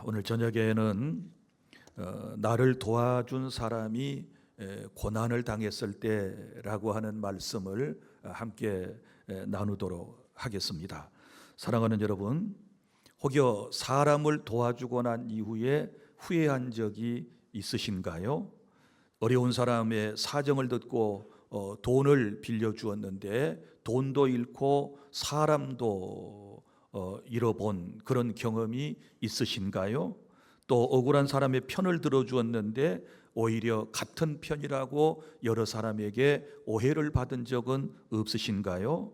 오늘 저녁에는 나를 도와준 사람이 고난을 당했을 때라고 하는 말씀을 함께 나누도록 하겠습니다. 사랑하는 여러분, 혹여 사람을 도와주고 난 이후에 후회한 적이 있으신가요? 어려운 사람의 사정을 듣고 돈을 빌려주었는데 돈도 잃고 사람도 잃어본 그런 경험이 있으신가요? 또 억울한 사람의 편을 들어주었는데 오히려 같은 편이라고 여러 사람에게 오해를 받은 적은 없으신가요?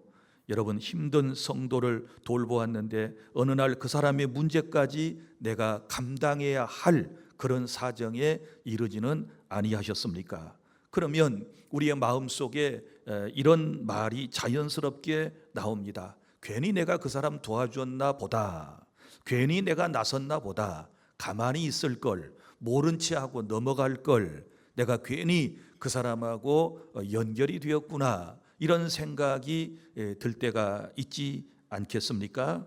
여러분, 힘든 성도를 돌보았는데 어느 날 그 사람의 문제까지 내가 감당해야 할 그런 사정에 이르지는 아니하셨습니까? 그러면 우리의 마음속에 이런 말이 자연스럽게 나옵니다. 괜히 내가 그 사람 도와줬나 보다, 괜히 내가 나섰나 보다, 가만히 있을 걸, 모른 채 하고 넘어갈 걸, 내가 괜히 그 사람하고 연결이 되었구나, 이런 생각이 들 때가 있지 않겠습니까?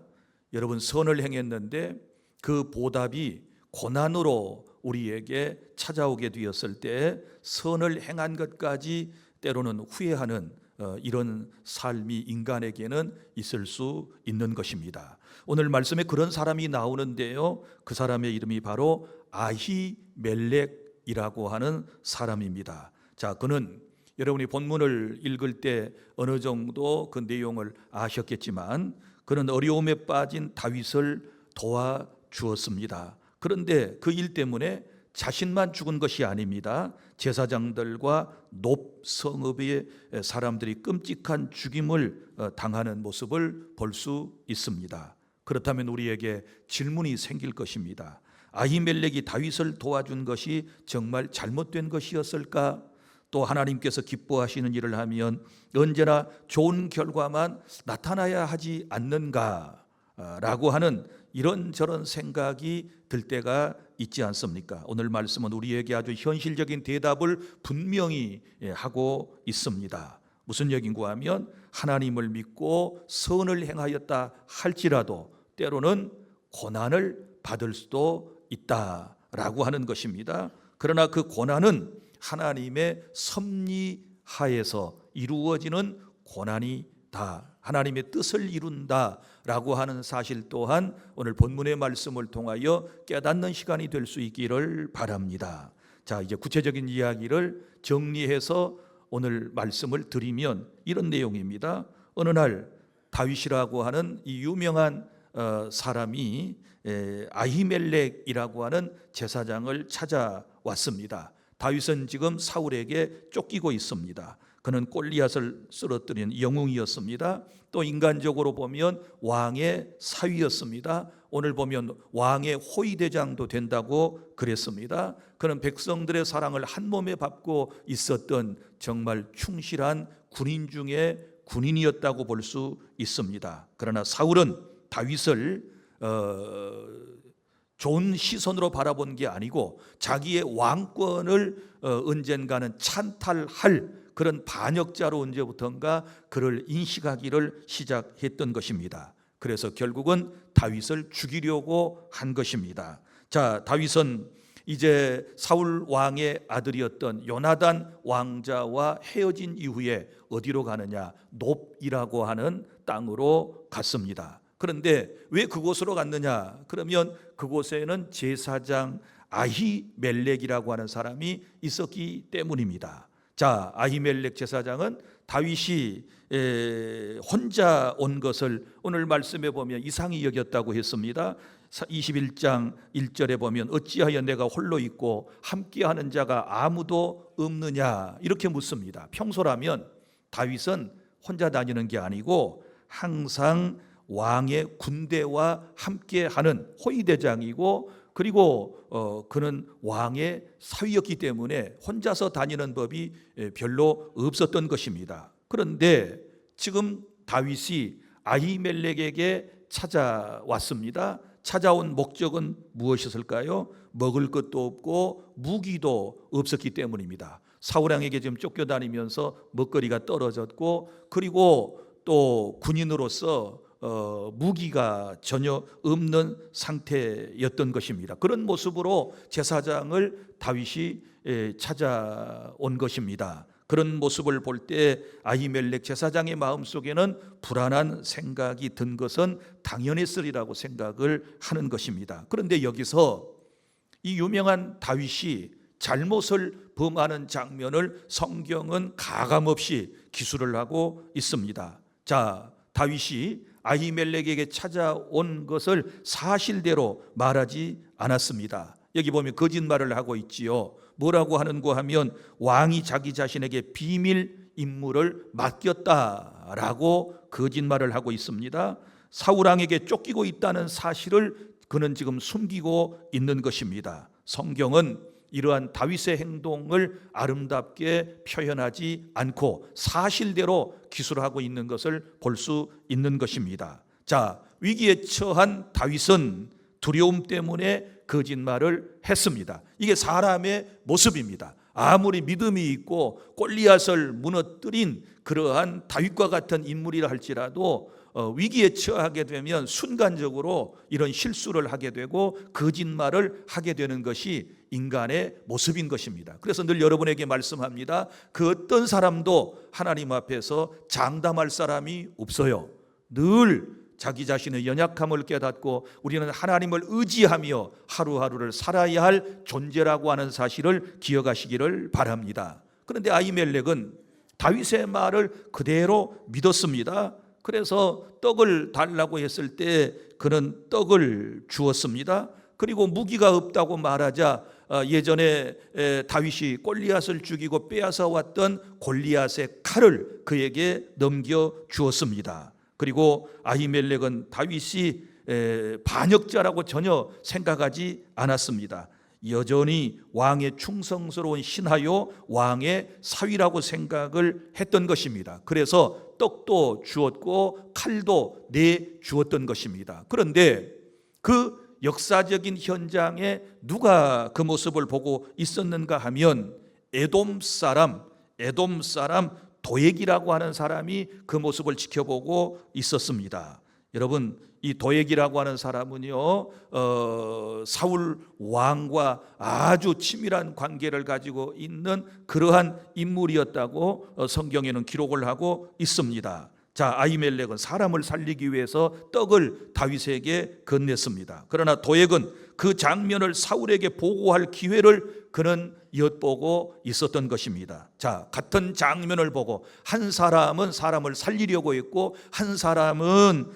여러분, 선을 행했는데 그 보답이 고난으로 우리에게 찾아오게 되었을 때 선을 행한 것까지 때로는 후회하는 이런 삶이 인간에게는 있을 수 있는 것입니다. 오늘 말씀에 그런 사람이 나오는데요, 그 사람의 이름이 바로 아히멜렉이라고 하는 사람입니다. 그는 여러분이 본문을 읽을 때 어느 정도 그 내용을 아셨겠지만 그는 어려움에 빠진 다윗을 도와주었습니다. 그런데 그 일 때문에 자신만 죽은 것이 아닙니다. 제사장들과 높 성읍의 사람들이 끔찍한 죽임을 당하는 모습을 볼 수 있습니다. 그렇다면 우리에게 질문이 생길 것입니다. 아히멜렉이 다윗을 도와준 것이 정말 잘못된 것이었을까? 또 하나님께서 기뻐하시는 일을 하면 언제나 좋은 결과만 나타나야 하지 않는가? 라고 하는 이런저런 생각이 들 때가 있지 않습니까? 오늘 말씀은 우리에게 아주 현실적인 대답을 분명히 하고 있습니다. 무슨 얘기인가 하면 하나님을 믿고 선을 행하였다 할지라도 때로는 고난을 받을 수도 있다라고 하는 것입니다. 그러나 그 고난은 하나님의 섭리하에서 이루어지는 고난이다, 하나님의 뜻을 이룬다라고 하는 사실 또한 오늘 본문의 말씀을 통하여 깨닫는 시간이 될 수 있기를 바랍니다. 이제 구체적인 이야기를 정리해서 오늘 말씀을 드리면 이런 내용입니다. 어느 날 다윗이라고 하는 이 유명한 사람이 아히멜렉이라고 하는 제사장을 찾아왔습니다. 다윗은 지금 사울에게 쫓기고 있습니다. 그는 골리앗을 쓰러뜨린 영웅이었습니다. 또 인간적으로 보면 왕의 사위였습니다. 오늘 보면 왕의 호위대장도 된다고 그랬습니다. 그는 백성들의 사랑을 한 몸에 받고 있었던 정말 충실한 군인 중에 군인이었다고 볼 수 있습니다. 그러나 사울은 다윗을 좋은 시선으로 바라본 게 아니고 자기의 왕권을 언젠가는 찬탈할 그런 반역자로 언제부턴가 그를 인식하기를 시작했던 것입니다. 그래서 결국은 다윗을 죽이려고 한 것입니다. 다윗은 이제 사울 왕의 아들이었던 요나단 왕자와 헤어진 이후에 어디로 가느냐? 높이라고 하는 땅으로 갔습니다. 그런데 왜 그곳으로 갔느냐? 그러면 그곳에는 제사장 아히멜렉이라고 하는 사람이 있었기 때문입니다. 아히멜렉 제사장은 다윗이 혼자 온 것을 오늘 말씀에 보면 이상히 여겼다고 했습니다. 21장 1절에 보면 어찌하여 내가 홀로 있고 함께하는 자가 아무도 없느냐, 이렇게 묻습니다. 평소라면 다윗은 혼자 다니는 게 아니고 항상 왕의 군대와 함께하는 호위대장이고, 그리고 그는 왕의 사위였기 때문에 혼자서 다니는 법이 별로 없었던 것입니다. 그런데 지금 다윗이 아히멜렉에게 찾아왔습니다. 찾아온 목적은 무엇이었을까요? 먹을 것도 없고 무기도 없었기 때문입니다. 사울왕에게 지금 쫓겨다니면서 먹거리가 떨어졌고, 그리고 또 군인으로서 무기가 전혀 없는 상태였던 것입니다. 그런 모습으로 제사장을 다윗이 찾아온 것입니다. 그런 모습을 볼 때 아히멜렉 제사장의 마음속에는 불안한 생각이 든 것은 당연했으리라고 생각을 하는 것입니다. 그런데 여기서 이 유명한 다윗이 잘못을 범하는 장면을 성경은 가감없이 기술을 하고 있습니다. 자, 다윗이 아히멜렉에게 찾아온 것을 사실대로 말하지 않았습니다. 여기 보면 거짓말을 하고 있지요. 뭐라고 하는고 하면 왕이 자기 자신에게 비밀 임무를 맡겼다라고 거짓말을 하고 있습니다. 사울 왕에게 쫓기고 있다는 사실을 그는 지금 숨기고 있는 것입니다. 성경은 이러한 다윗의 행동을 아름답게 표현하지 않고 사실대로 기술하고 있는 것을 볼 수 있는 것입니다. 자, 위기에 처한 다윗은 두려움 때문에 거짓말을 했습니다. 이게 사람의 모습입니다. 아무리 믿음이 있고 골리앗을 무너뜨린 그러한 다윗과 같은 인물이라 할지라도 위기에 처하게 되면 순간적으로 이런 실수를 하게 되고 거짓말을 하게 되는 것이 인간의 모습인 것입니다. 그래서 늘 여러분에게 말씀합니다. 그 어떤 사람도 하나님 앞에서 장담할 사람이 없어요. 늘 자기 자신의 연약함을 깨닫고 우리는 하나님을 의지하며 하루하루를 살아야 할 존재라고 하는 사실을 기억하시기를 바랍니다. 그런데 아히멜렉은 다윗의 말을 그대로 믿었습니다. 그래서 떡을 달라고 했을 때 그는 떡을 주었습니다. 그리고 무기가 없다고 말하자 예전에 다윗이 골리앗을 죽이고 빼앗아 왔던 골리앗의 칼을 그에게 넘겨 주었습니다. 그리고 아히멜렉은 다윗이 반역자라고 전혀 생각하지 않았습니다. 여전히 왕의 충성스러운 신하요 왕의 사위라고 생각을 했던 것입니다. 그래서 떡도 주었고 칼도 내주었던 것입니다. 그런데 그 역사적인 현장에 누가 그 모습을 보고 있었는가 하면 에돔 사람 도액이라고 하는 사람이 그 모습을 지켜보고 있었습니다. 여러분, 이 도액이라고 하는 사람은요, 사울 왕과 아주 친밀한 관계를 가지고 있는 그러한 인물이었다고 성경에는 기록을 하고 있습니다. 자, 아히멜렉은 사람을 살리기 위해서 떡을 다윗에게 건넸습니다. 그러나 도액은 그 장면을 사울에게 보고할 기회를 그는 엿보고 있었던 것입니다. 자, 같은 장면을 보고 한 사람은 사람을 살리려고 했고 한 사람은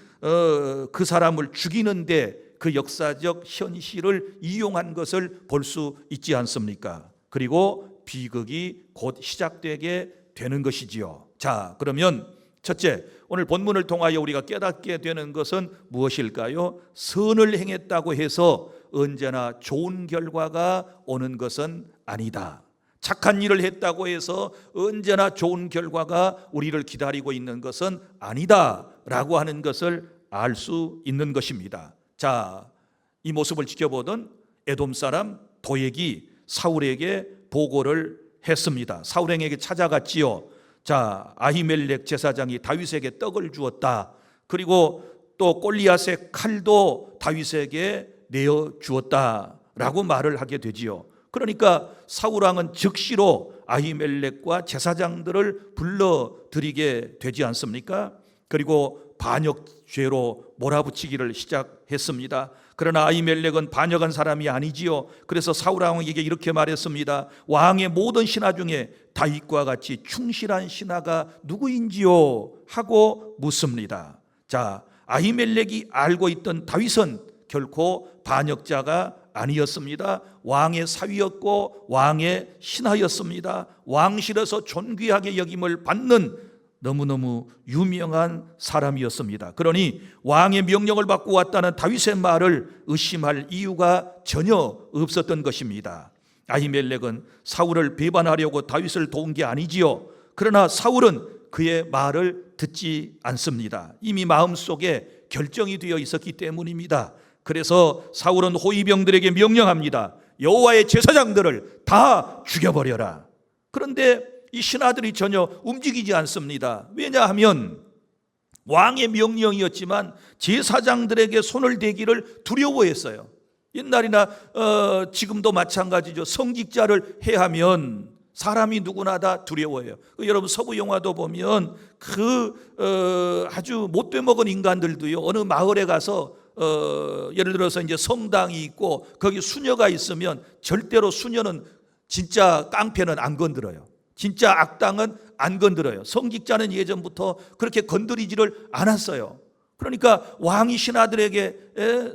그 사람을 죽이는데 그 역사적 현실을 이용한 것을 볼 수 있지 않습니까? 그리고 비극이 곧 시작되게 되는 것이지요. 자, 그러면 첫째, 오늘 본문을 통하여 우리가 깨닫게 되는 것은 무엇일까요? 선을 행했다고 해서 언제나 좋은 결과가 오는 것은 아니다. 착한 일을 했다고 해서 언제나 좋은 결과가 우리를 기다리고 있는 것은 아니다 라고 하는 것을 알 수 있는 것입니다. 자, 이 모습을 지켜보던 에돔 사람 도액이 사울에게 보고를 했습니다. 사울에게 찾아갔지요. 자, 아히멜렉 제사장이 다윗에게 떡을 주었다. 그리고 또 골리앗의 칼도 다윗에게 내어 주었다라고 말을 하게 되지요. 그러니까 사울 왕은 즉시로 아히멜렉과 제사장들을 불러들이게 되지 않습니까? 그리고 반역죄로 몰아붙이기를 시작했습니다. 그러나 아히멜렉은 반역한 사람이 아니지요. 그래서 사울 왕에게 이렇게 말했습니다. 왕의 모든 신하 중에 다윗과 같이 충실한 신하가 누구인지요? 하고 묻습니다. 자, 아히멜렉이 알고 있던 다윗은 결코 반역자가 아니었습니다. 왕의 사위였고 왕의 신하였습니다. 왕실에서 존귀하게 여김을 받는 너무너무 유명한 사람이었습니다. 그러니 왕의 명령을 받고 왔다는 다윗의 말을 의심할 이유가 전혀 없었던 것입니다. 아히멜렉은 사울을 배반하려고 다윗을 도운 게 아니지요. 그러나 사울은 그의 말을 듣지 않습니다. 이미 마음속에 결정이 되어 있었기 때문입니다. 그래서 사울은 호위병들에게 명령합니다. 여호와의 제사장들을 다 죽여버려라. 그런데 이 신하들이 전혀 움직이지 않습니다. 왜냐하면 왕의 명령이었지만 제사장들에게 손을 대기를 두려워했어요. 옛날이나 지금도 마찬가지죠. 성직자를 해하면 사람이 누구나 다 두려워해요. 여러분 서부 영화도 보면 아주 못돼 먹은 인간들도요, 어느 마을에 가서 예를 들어서 이제 성당이 있고 거기 수녀가 있으면 절대로 수녀는 진짜 깡패는 안 건드려요. 진짜 악당은 안 건드려요. 성직자는 예전부터 그렇게 건드리지를 않았어요. 그러니까 왕이 신하들에게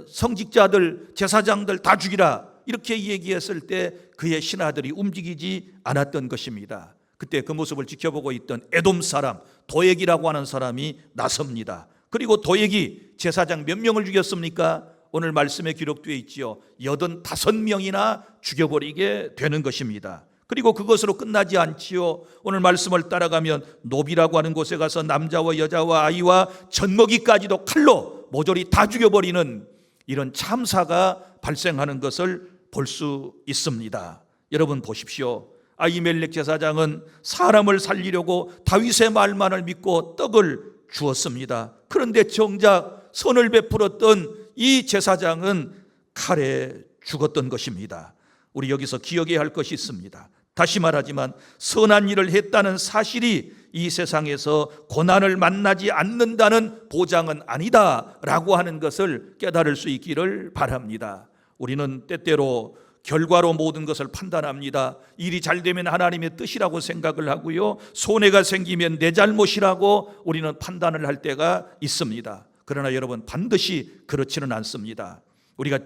성직자들, 제사장들 다 죽이라 이렇게 얘기했을 때 그의 신하들이 움직이지 않았던 것입니다. 그때 그 모습을 지켜보고 있던 에돔 사람 도액이라고 하는 사람이 나섭니다. 그리고 도액이 제사장 몇 명을 죽였습니까? 오늘 말씀에 기록되어 있지요. 85명이나 죽여버리게 되는 것입니다. 그리고 그것으로 끝나지 않지요. 오늘 말씀을 따라가면 노비라고 하는 곳에 가서 남자와 여자와 아이와 젖먹이까지도 칼로 모조리 다 죽여버리는 이런 참사가 발생하는 것을 볼 수 있습니다. 여러분 보십시오. 아히멜렉 제사장은 사람을 살리려고 다윗의 말만을 믿고 떡을 주었습니다. 그런데 정작 선을 베풀었던 이 제사장은 칼에 죽었던 것입니다. 우리 여기서 기억해야 할 것이 있습니다. 다시 말하지만 선한 일을 했다는 사실이 이 세상에서 고난을 만나지 않는다는 보장은 아니다라고 하는 것을 깨달을 수 있기를 바랍니다. 우리는 때때로 결과로 모든 것을 판단합니다. 일이 잘 되면 하나님의 뜻이라고 생각을 하고요, 손해가 생기면 내 잘못이라고 우리는 판단을 할 때가 있습니다. 그러나 여러분 반드시 그렇지는 않습니다. 우리가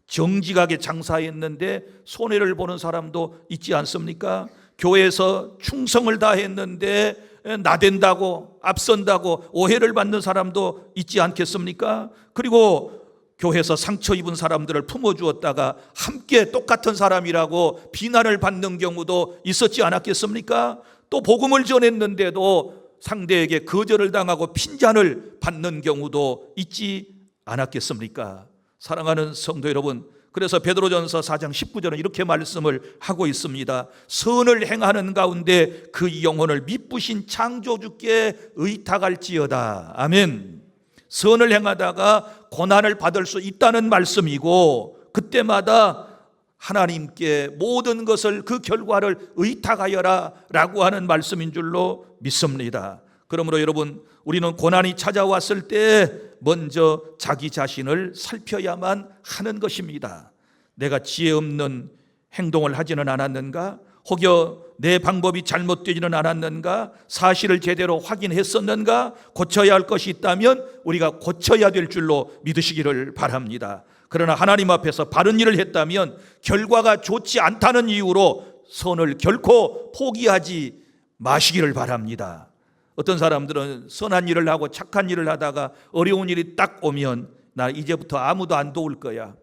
정직하게 장사했는데 손해를 보는 사람도 있지 않습니까? 교회에서 충성을 다했는데 나댄다고 앞선다고 오해를 받는 사람도 있지 않겠습니까? 그리고 교회에서 상처 입은 사람들을 품어주었다가 함께 똑같은 사람이라고 비난을 받는 경우도 있었지 않았겠습니까? 또 복음을 전했는데도 상대에게 거절을 당하고 핀잔을 받는 경우도 있지 않았겠습니까? 사랑하는 성도 여러분, 그래서 베드로전서 4장 19절은 이렇게 말씀을 하고 있습니다. 선을 행하는 가운데 그 영혼을 미쁘신 창조주께 의탁할지어다. 아멘. 선을 행하다가 고난을 받을 수 있다는 말씀이고, 그때마다 하나님께 모든 것을 그 결과를 의탁하여라 라고 하는 말씀인 줄로 믿습니다. 그러므로 여러분, 우리는 고난이 찾아왔을 때 먼저 자기 자신을 살펴야만 하는 것입니다. 내가 지혜 없는 행동을 하지는 않았는가? 혹여 내 방법이 잘못되지는 않았는가? 사실을 제대로 확인했었는가? 고쳐야 할 것이 있다면 우리가 고쳐야 될 줄로 믿으시기를 바랍니다. 그러나 하나님 앞에서 바른 일을 했다면 결과가 좋지 않다는 이유로 선을 결코 포기하지 마시기를 바랍니다. 어떤 사람들은 선한 일을 하고 착한 일을 하다가 어려운 일이 딱 오면 나 이제부터 아무도 안 도울 거야,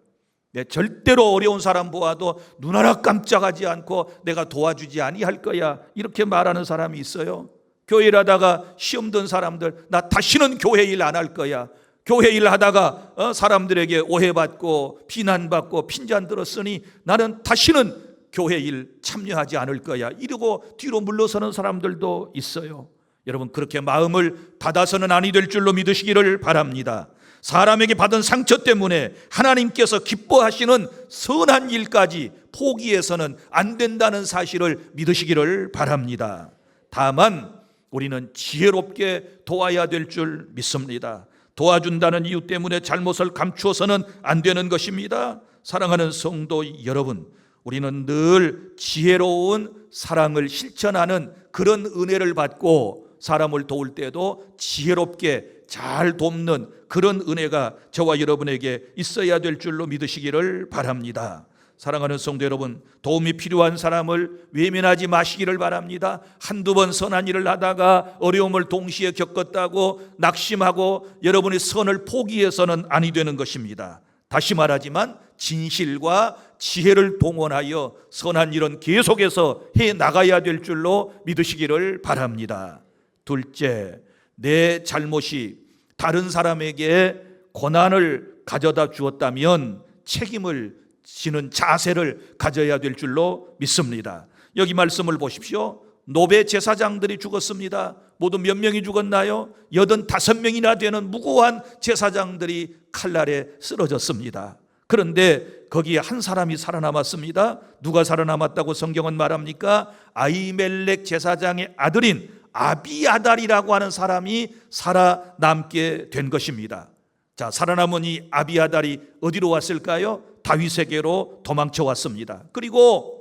절대로 어려운 사람 보아도 눈 하나 깜짝하지 않고 내가 도와주지 아니할 거야, 이렇게 말하는 사람이 있어요. 교회 일하다가 시험 든 사람들, 나 다시는 교회 일 안 할 거야, 교회 일 하다가 사람들에게 오해받고 비난받고 핀잔 들었으니 나는 다시는 교회 일 참여하지 않을 거야, 이러고 뒤로 물러서는 사람들도 있어요. 여러분, 그렇게 마음을 닫아서는 아니 될 줄로 믿으시기를 바랍니다. 사람에게 받은 상처 때문에 하나님께서 기뻐하시는 선한 일까지 포기해서는 안 된다는 사실을 믿으시기를 바랍니다. 다만 우리는 지혜롭게 도와야 될 줄 믿습니다. 도와준다는 이유 때문에 잘못을 감추어서는 안 되는 것입니다. 사랑하는 성도 여러분, 우리는 늘 지혜로운 사랑을 실천하는 그런 은혜를 받고 사람을 도울 때도 지혜롭게 잘 돕는 그런 은혜가 저와 여러분에게 있어야 될 줄로 믿으시기를 바랍니다. 사랑하는 성도 여러분, 도움이 필요한 사람을 외면하지 마시기를 바랍니다. 한두 번 선한 일을 하다가 어려움을 동시에 겪었다고 낙심하고 여러분의 선을 포기해서는 아니 되는 것입니다. 다시 말하지만 진실과 지혜를 동원하여 선한 일은 계속해서 해 나가야 될 줄로 믿으시기를 바랍니다. 둘째, 내 잘못이 다른 사람에게 고난을 가져다 주었다면 책임을 지는 자세를 가져야 될 줄로 믿습니다. 여기 말씀을 보십시오. 노베 제사장들이 죽었습니다. 모두 몇 명이 죽었나요? 85명이나 되는 무고한 제사장들이 칼날에 쓰러졌습니다. 그런데 거기에 한 사람이 살아남았습니다. 누가 살아남았다고 성경은 말합니까? 아히멜렉 제사장의 아들인 아비아달이라고 하는 사람이 살아남게 된 것입니다. 자, 살아남은 이 아비아달이 어디로 왔을까요? 다윗에게로 도망쳐 왔습니다. 그리고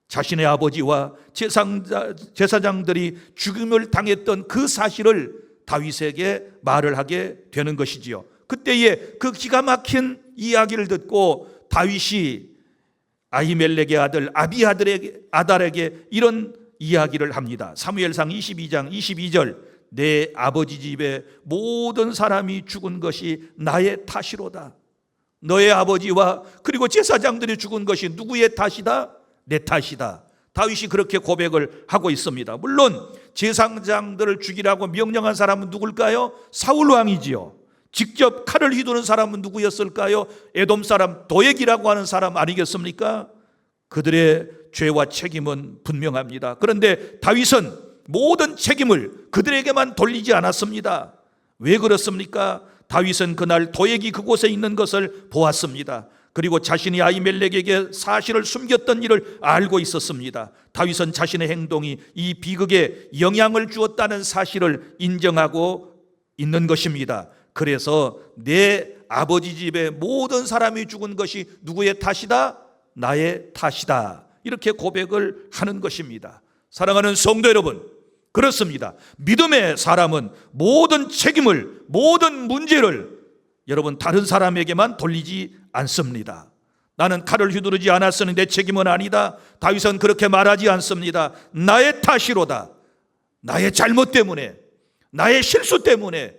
자신의 아버지와 제사장들이 죽임을 당했던 그 사실을 다윗에게 말을 하게 되는 것이지요. 그때에 그 기가 막힌 이야기를 듣고 다윗이 아히멜렉의 아들 아달에게 이런 이야기를 합니다. 사무엘상 22장 22절, 내 아버지 집에 모든 사람이 죽은 것이 나의 탓이로다. 너의 아버지와 그리고 제사장들이 죽은 것이 누구의 탓이다? 내 탓이다. 다윗이 그렇게 고백을 하고 있습니다. 물론 제사장들을 죽이라고 명령한 사람은 누굴까요? 사울 왕이지요. 직접 칼을 휘두른 사람은 누구였을까요? 에돔 사람 도액이라고 하는 사람 아니겠습니까? 그들의 죄와 책임은 분명합니다. 그런데 다윗은 모든 책임을 그들에게만 돌리지 않았습니다. 왜 그렇습니까? 다윗은 그날 도액이 그곳에 있는 것을 보았습니다. 그리고 자신이 아히멜렉에게 사실을 숨겼던 일을 알고 있었습니다. 다윗은 자신의 행동이 이 비극에 영향을 주었다는 사실을 인정하고 있는 것입니다. 그래서 내 아버지 집에 모든 사람이 죽은 것이 누구의 탓이다? 나의 탓이다. 이렇게 고백을 하는 것입니다. 사랑하는 성도 여러분, 그렇습니다. 믿음의 사람은 모든 책임을, 모든 문제를 여러분 다른 사람에게만 돌리지 않습니다. 나는 칼을 휘두르지 않았으니 내 책임은 아니다. 다윗은 그렇게 말하지 않습니다. 나의 탓이로다. 나의 잘못 때문에, 나의 실수 때문에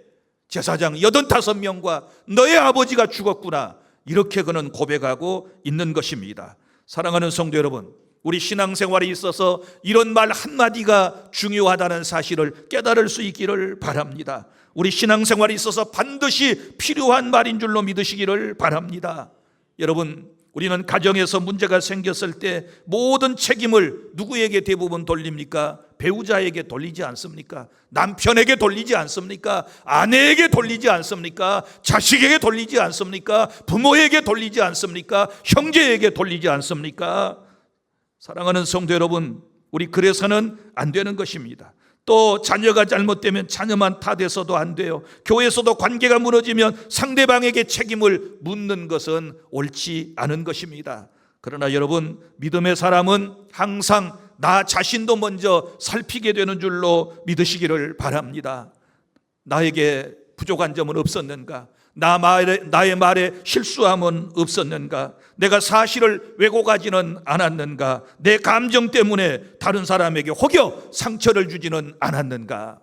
제사장 85명과 너의 아버지가 죽었구나. 이렇게 그는 고백하고 있는 것입니다. 사랑하는 성도 여러분, 우리 신앙생활에 있어서 이런 말 한마디가 중요하다는 사실을 깨달을 수 있기를 바랍니다. 우리 신앙생활에 있어서 반드시 필요한 말인 줄로 믿으시기를 바랍니다. 여러분, 우리는 가정에서 문제가 생겼을 때 모든 책임을 누구에게 대부분 돌립니까? 배우자에게 돌리지 않습니까? 남편에게 돌리지 않습니까? 아내에게 돌리지 않습니까? 자식에게 돌리지 않습니까? 부모에게 돌리지 않습니까? 형제에게 돌리지 않습니까? 사랑하는 성도 여러분, 우리 그래서는 안 되는 것입니다. 또 자녀가 잘못되면 자녀만 탓해서도 안 돼요. 교회에서도 관계가 무너지면 상대방에게 책임을 묻는 것은 옳지 않은 것입니다. 그러나 여러분, 믿음의 사람은 항상 나 자신도 먼저 살피게 되는 줄로 믿으시기를 바랍니다. 나에게 부족한 점은 없었는가? 나의 말에 실수함은 없었는가? 내가 사실을 왜곡하지는 않았는가? 내 감정 때문에 다른 사람에게 혹여 상처를 주지는 않았는가?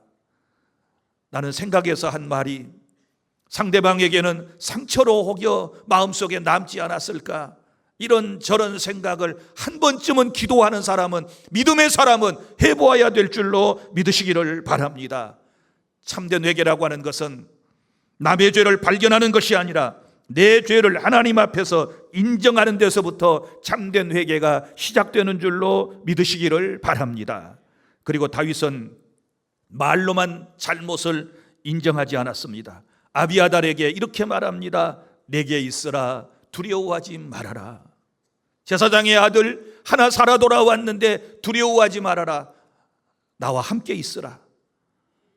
나는 생각해서 한 말이 상대방에게는 상처로 혹여 마음속에 남지 않았을까? 이런 저런 생각을 한 번쯤은 기도하는 사람은, 믿음의 사람은 해보아야 될 줄로 믿으시기를 바랍니다. 참된 회개라고 하는 것은 남의 죄를 발견하는 것이 아니라 내 죄를 하나님 앞에서 인정하는 데서부터 참된 회개가 시작되는 줄로 믿으시기를 바랍니다. 그리고 다윗은 말로만 잘못을 인정하지 않았습니다. 아비아달에게 이렇게 말합니다. 내게 있으라, 두려워하지 말아라. 제사장의 아들 하나 살아 돌아왔는데 두려워하지 말아라. 나와 함께 있으라.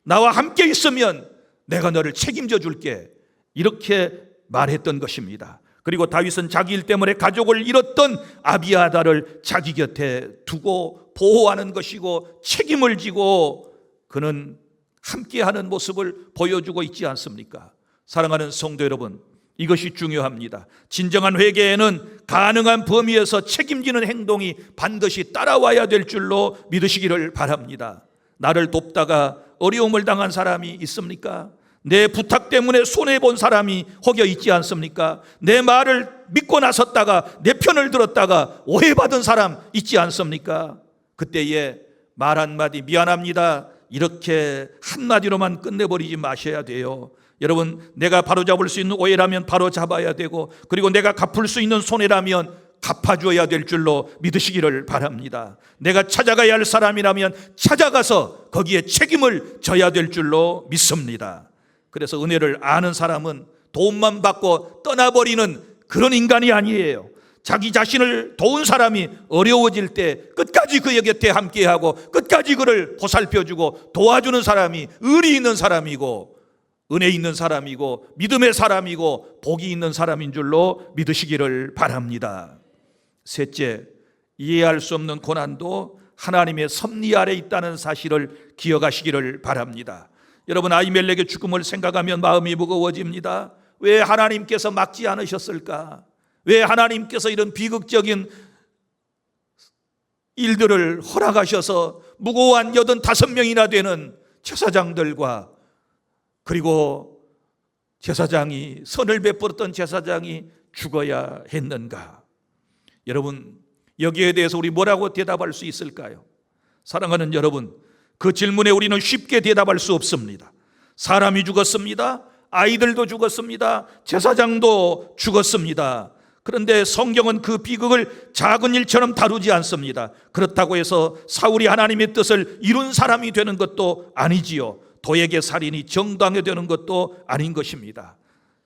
나와 함께 있으면 내가 너를 책임져 줄게. 이렇게 말했던 것입니다. 그리고 다윗은 자기 일 때문에 가족을 잃었던 아비아달을 자기 곁에 두고 보호하는 것이고 책임을 지고 그는 함께하는 모습을 보여주고 있지 않습니까? 사랑하는 성도 여러분, 이것이 중요합니다. 진정한 회개에는 가능한 범위에서 책임지는 행동이 반드시 따라와야 될 줄로 믿으시기를 바랍니다. 나를 돕다가 어려움을 당한 사람이 있습니까? 내 부탁 때문에 손해본 사람이 혹여 있지 않습니까? 내 말을 믿고 나섰다가 내 편을 들었다가 오해받은 사람 있지 않습니까? 그때에 말 한마디 미안합니다 이렇게 한마디로만 끝내버리지 마셔야 돼요. 여러분, 내가 바로잡을 수 있는 오해라면 바로잡아야 되고, 그리고 내가 갚을 수 있는 손해라면 갚아줘야 될 줄로 믿으시기를 바랍니다. 내가 찾아가야 할 사람이라면 찾아가서 거기에 책임을 져야 될 줄로 믿습니다. 그래서 은혜를 아는 사람은 도움만 받고 떠나버리는 그런 인간이 아니에요. 자기 자신을 도운 사람이 어려워질 때 끝까지 그의 곁에 함께하고 끝까지 그를 보살펴주고 도와주는 사람이 의리 있는 사람이고 은혜 있는 사람이고 믿음의 사람이고 복이 있는 사람인 줄로 믿으시기를 바랍니다. 셋째, 이해할 수 없는 고난도 하나님의 섭리 아래 있다는 사실을 기억하시기를 바랍니다. 여러분, 아히멜렉의 죽음을 생각하면 마음이 무거워집니다. 왜 하나님께서 막지 않으셨을까? 왜 하나님께서 이런 비극적인 일들을 허락하셔서 무고한 85명이나 되는 제사장들과 그리고 제사장이 선을 베풀었던 제사장이 죽어야 했는가? 여러분, 여기에 대해서 우리 뭐라고 대답할 수 있을까요? 사랑하는 여러분, 그 질문에 우리는 쉽게 대답할 수 없습니다. 사람이 죽었습니다. 아이들도 죽었습니다. 제사장도 죽었습니다. 그런데 성경은 그 비극을 작은 일처럼 다루지 않습니다. 그렇다고 해서 사울이 하나님의 뜻을 이룬 사람이 되는 것도 아니지요. 도액의 살인이 정당히 되는 것도 아닌 것입니다.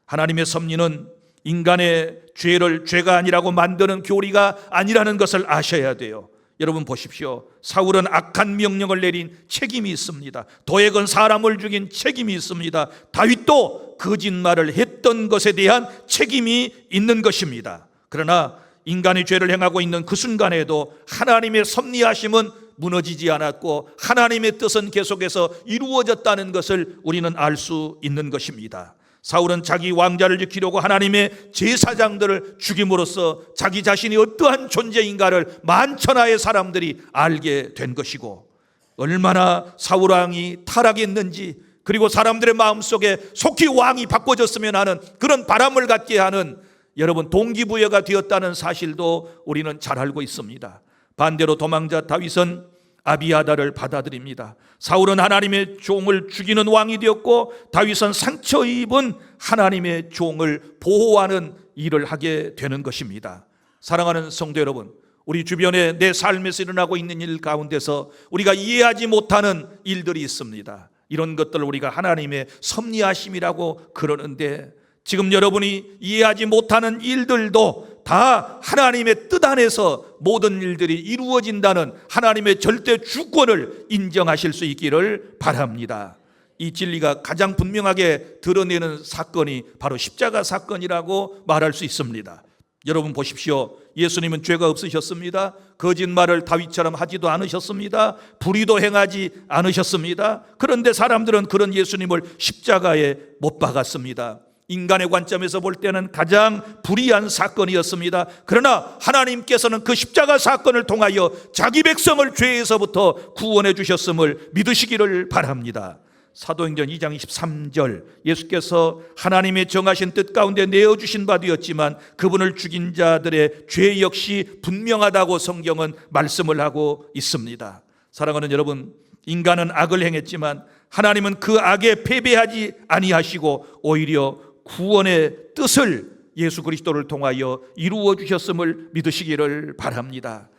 하나님의 섭리는 인간의 죄를 죄가 아니라고 만드는 교리가 아니라는 것을 아셔야 돼요. 여러분 보십시오. 사울은 악한 명령을 내린 책임이 있습니다. 도액은 사람을 죽인 책임이 있습니다. 다윗도 거짓말을 했던 것에 대한 책임이 있는 것입니다. 그러나 인간이 죄를 행하고 있는 그 순간에도 하나님의 섭리하심은 무너지지 않았고 하나님의 뜻은 계속해서 이루어졌다는 것을 우리는 알 수 있는 것입니다. 사울은 자기 왕자를 지키려고 하나님의 제사장들을 죽임으로써 자기 자신이 어떠한 존재인가를 만천하의 사람들이 알게 된 것이고, 얼마나 사울 왕이 타락했는지, 그리고 사람들의 마음속에 속히 왕이 바꿔졌으면 하는 그런 바람을 갖게 하는 여러분 동기부여가 되었다는 사실도 우리는 잘 알고 있습니다. 반대로 도망자 다윗은 아비아달을 받아들입니다. 사울은 하나님의 종을 죽이는 왕이 되었고 다윗은 상처 입은 하나님의 종을 보호하는 일을 하게 되는 것입니다. 사랑하는 성도 여러분, 우리 주변에 내 삶에서 일어나고 있는 일 가운데서 우리가 이해하지 못하는 일들이 있습니다. 이런 것들을 우리가 하나님의 섭리하심이라고 그러는데, 지금 여러분이 이해하지 못하는 일들도 다 하나님의 뜻 안에서 모든 일들이 이루어진다는 하나님의 절대 주권을 인정하실 수 있기를 바랍니다. 이 진리가 가장 분명하게 드러내는 사건이 바로 십자가 사건이라고 말할 수 있습니다. 여러분 보십시오. 예수님은 죄가 없으셨습니다. 거짓말을 다윗처럼 하지도 않으셨습니다. 불의도 행하지 않으셨습니다. 그런데 사람들은 그런 예수님을 십자가에 못 박았습니다. 인간의 관점에서 볼 때는 가장 불의한 사건이었습니다. 그러나 하나님께서는 그 십자가 사건을 통하여 자기 백성을 죄에서부터 구원해 주셨음을 믿으시기를 바랍니다. 사도행전 2장 23절, 예수께서 하나님의 정하신 뜻 가운데 내어주신 바 되었지만 그분을 죽인 자들의 죄 역시 분명하다고 성경은 말씀을 하고 있습니다. 사랑하는 여러분, 인간은 악을 행했지만 하나님은 그 악에 패배하지 아니하시고 오히려 구원의 뜻을 예수 그리스도를 통하여 이루어 주셨음을 믿으시기를 바랍니다.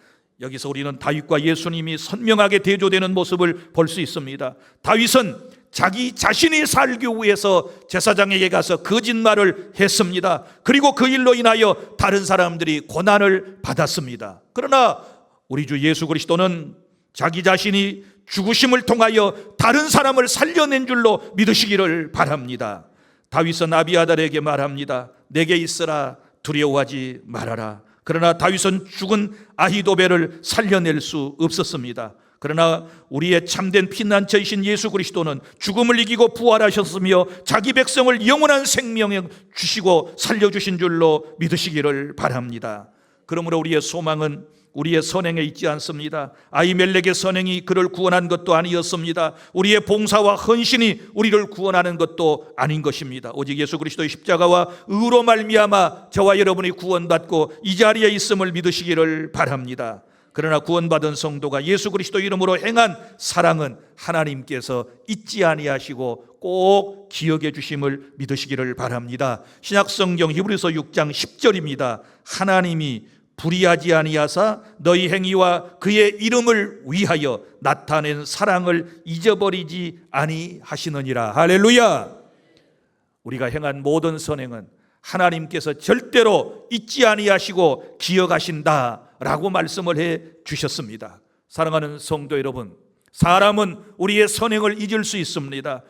여기서 우리는 다윗과 예수님이 선명하게 대조되는 모습을 볼 수 있습니다. 다윗은 자기 자신이 살기 위해서 제사장에게 가서 거짓말을 했습니다. 그리고 그 일로 인하여 다른 사람들이 고난을 받았습니다. 그러나 우리 주 예수 그리스도는 자기 자신이 죽으심을 통하여 다른 사람을 살려낸 줄로 믿으시기를 바랍니다. 다윗은 아비아달에게 말합니다. 내게 있으라, 두려워하지 말아라. 그러나 다윗은 죽은 아히도벨을 살려낼 수 없었습니다. 그러나 우리의 참된 피난처이신 예수 그리스도는 죽음을 이기고 부활하셨으며 자기 백성을 영원한 생명에 주시고 살려주신 줄로 믿으시기를 바랍니다. 그러므로 우리의 소망은 우리의 선행에 있지 않습니다. 아히멜렉의 선행이 그를 구원한 것도 아니었습니다. 우리의 봉사와 헌신이 우리를 구원하는 것도 아닌 것입니다. 오직 예수 그리스도의 십자가와 의로 말미암아 저와 여러분이 구원받고 이 자리에 있음을 믿으시기를 바랍니다. 그러나 구원받은 성도가 예수 그리스도 이름으로 행한 사랑은 하나님께서 잊지 아니하시고 꼭 기억해 주심을 믿으시기를 바랍니다. 신약 성경 히브리서 6장 10절입니다. 하나님이 불의하지 아니하사 너희 행위와 그의 이름을 위하여 나타낸 사랑을 잊어버리지 아니하시느니라. 할렐루야. 우리가 행한 모든 선행은 하나님께서 절대로 잊지 아니하시고 기억하신다라고 말씀을 해 주셨습니다. 사랑하는 성도 여러분, 사람은 우리의 선행을 잊을 수 있습니다.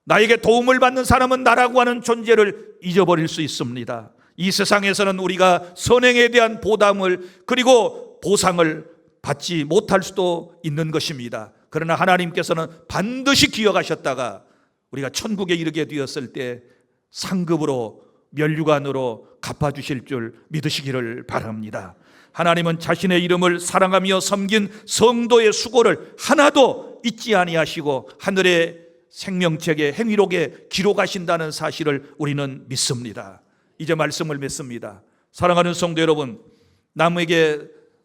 나에게 도움을 받는 사람은 나라고 하는 존재를 잊어버릴 수 있습니다. 이 세상에서는 우리가 선행에 대한 보담을 그리고 보상을 받지 못할 수도 있는 것입니다. 그러나 하나님께서는 반드시 기억하셨다가 우리가 천국에 이르게 되었을 때 상급으로 면류관으로 갚아주실 줄 믿으시기를 바랍니다. 하나님은 자신의 이름을 사랑하며 섬긴 성도의 수고를 하나도 잊지 아니하시고 하늘의 생명책의 행위록에 기록하신다는 사실을 우리는 믿습니다. 이제 말씀을 맺습니다. 사랑하는 성도 여러분, 남에게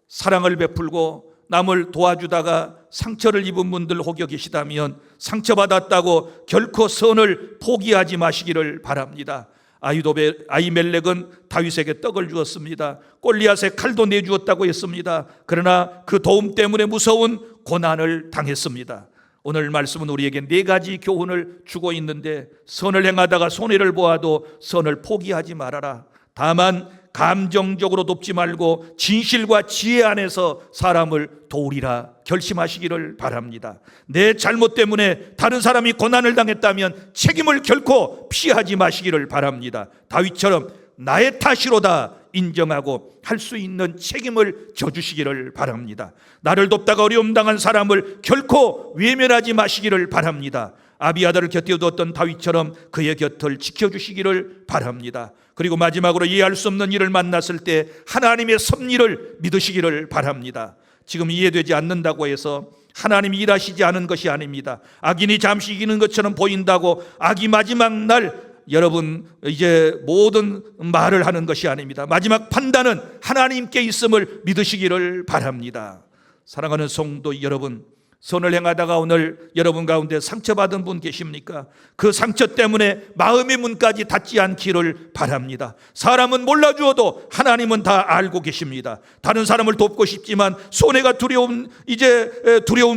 사랑을 베풀고 남을 도와주다가 상처를 입은 분들 혹여 계시다면 상처받았다고 결코 선을 포기하지 마시기를 바랍니다. 아히멜렉은 다윗에게 떡을 주었습니다. 골리앗에 칼도 내주었다고 했습니다. 그러나 그 도움 때문에 무서운 고난을 당했습니다. 오늘 말씀은 우리에게 4가지 교훈을 주고 있는데, 선을 행하다가 손해를 보아도 선을 포기하지 말아라. 다만 감정적으로 돕지 말고 진실과 지혜 안에서 사람을 도우리라 결심하시기를 바랍니다. 내 잘못 때문에 다른 사람이 고난을 당했다면 책임을 결코 피하지 마시기를 바랍니다. 다윗처럼 나의 탓이로다 인정하고 할 수 있는 책임을 져주시기를 바랍니다. 나를 돕다가 어려움 당한 사람을 결코 외면하지 마시기를 바랍니다. 아비아다를 곁에 두었던 다윗처럼 그의 곁을 지켜주시기를 바랍니다. 그리고 마지막으로 이해할 수 없는 일을 만났을 때 하나님의 섭리를 믿으시기를 바랍니다. 지금 이해되지 않는다고 해서 하나님이 일하시지 않은 것이 아닙니다. 악인이 잠시 이기는 것처럼 보인다고 악이 마지막 날 여러분 이제 모든 말을 하는 것이 아닙니다. 마지막 판단은 하나님께 있음을 믿으시기를 바랍니다. 사랑하는 성도 여러분, 선을 행하다가 오늘 여러분 가운데 상처받은 분 계십니까? 그 상처 때문에 마음의 문까지 닫지 않기를 바랍니다. 사람은 몰라주어도 하나님은 다 알고 계십니다. 다른 사람을 돕고 싶지만 손해가 두려운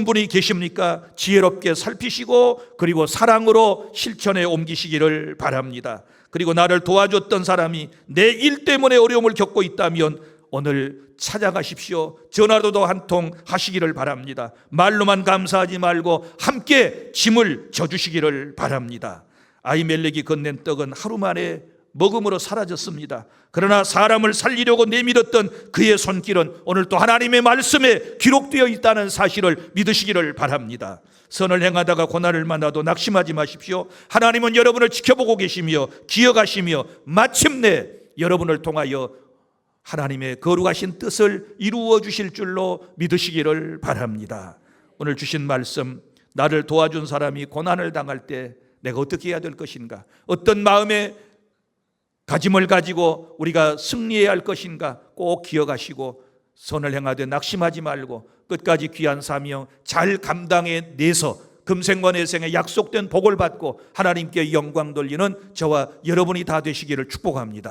분이 계십니까? 지혜롭게 살피시고 그리고 사랑으로 실천에 옮기시기를 바랍니다. 그리고 나를 도와줬던 사람이 내 일 때문에 어려움을 겪고 있다면 오늘 찾아가십시오. 전화로도 한 통 하시기를 바랍니다. 말로만 감사하지 말고 함께 짐을 져주시기를 바랍니다. 아히멜렉이 건넨 떡은 하루 만에 먹음으로 사라졌습니다. 그러나 사람을 살리려고 내밀었던 그의 손길은 오늘 또 하나님의 말씀에 기록되어 있다는 사실을 믿으시기를 바랍니다. 선을 행하다가 고난을 만나도 낙심하지 마십시오. 하나님은 여러분을 지켜보고 계시며 기억하시며 마침내 여러분을 통하여 하나님의 거룩하신 뜻을 이루어 주실 줄로 믿으시기를 바랍니다. 오늘 주신 말씀, 나를 도와준 사람이 고난을 당할 때 내가 어떻게 해야 될 것인가, 어떤 마음의 가짐을 가지고 우리가 승리해야 할 것인가 꼭 기억하시고 선을 행하되 낙심하지 말고 끝까지 귀한 사명 잘 감당해 내서 금생원회생에 약속된 복을 받고 하나님께 영광 돌리는 저와 여러분이 다 되시기를 축복합니다.